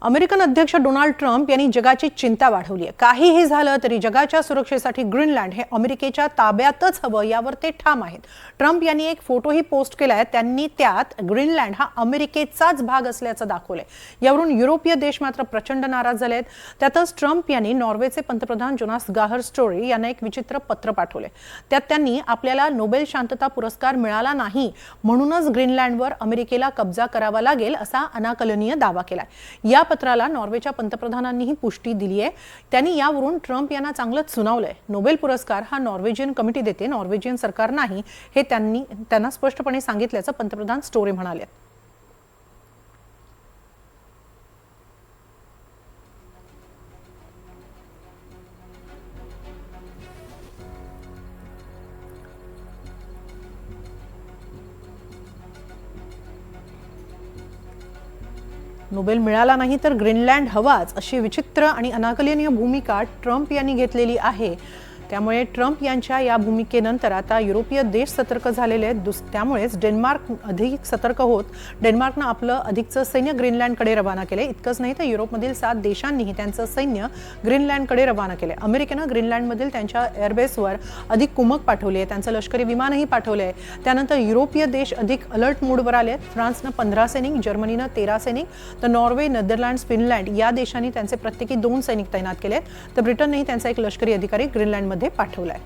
American अध्यक्ष Donald Trump यांनी जगाची चिंता वाढवली आहे। काहीही झालं तरी जगाच्या सुरक्षेसाठी ग्रीनलँड हे अमेरिकेच्या ताब्यातच हवं यावर ते ठाम आहेत। ट्रम्प यांनी एक फोटोही पोस्ट केलाय। त्यांनी त्यात ग्रीनलँड हा अमेरिकेचाच भाग असल्याचं दाखवलंय। यावरून युरोपीय देश मात्र प्रचंड नाराज झालेत। त्यातच ट्रम्प यांनी नॉर्वेचे पंतप्रधान जोनास गाहर स्टोरे यांना एक विचित्र पत्र पाठवले। त्यात त्यांनी आपल्याला नोबेल शांतता पुरस्कार मिळाला नाही म्हणूनच ग्रीनलँडवर अमेरिकेला कब्जा करावा लागेल असा अनाकलनीय दावा केलाय। या पत्राला नॉर्वेच्या पंतप्रधानांनीही पुष्टी दिली आहे। त्यांनी यावरून ट्रम्प यांना चांगलंच सुनावलंय। नोबेल पुरस्कार हा नॉर्वेजियन कमिटी देते, नॉर्वेजियन सरकार नाही, हे त्यांना स्पष्टपणे सांगितल्याचं पंतप्रधान स्टोरे म्हणाले। नोबेल मिळाला नाही तर ग्रीनलँड हवाच अशी विचित्र आणि अनाकलनीय भूमिका ट्रम्प यांनी घेतलेली आहे। त्यामुळे ट्रम्प यांच्या या भूमिकेनंतर आता युरोपीय देश सतर्क झालेले आहेत। त्यामुळेच डेन्मार्क अधिक सतर्क होत डेन्मार्कनं आपलं अधिकचं सैन्य ग्रीनलँडकडे रवाना केले। इतकंच नाही तर युरोपमधील 7 देशांनीही त्यांचं सैन्य ग्रीनलँडकडे रवाना केले। अमेरिकेनं ग्रीनलँडमधील त्यांच्या एअरबेसवर अधिक कुमक पाठवली आहे, त्यांचं लष्करी विमानही पाठवले आहे। त्यानंतर युरोपीय देश अधिक अलर्ट मूडवर आले आहेत। फ्रान्सनं 15 सैनिक, जर्मनीनं 13 सैनिक, तर नॉर्वे, नेदरलँड्स, फिनलँड या देशांनी त्यांचे प्रत्येकी 2 सैनिक तैनात केले आहेत। तर ब्रिटननेही त्यांचा एक लष्करी अधिकारी ग्रीनलँडमध्ये पाठवलाय।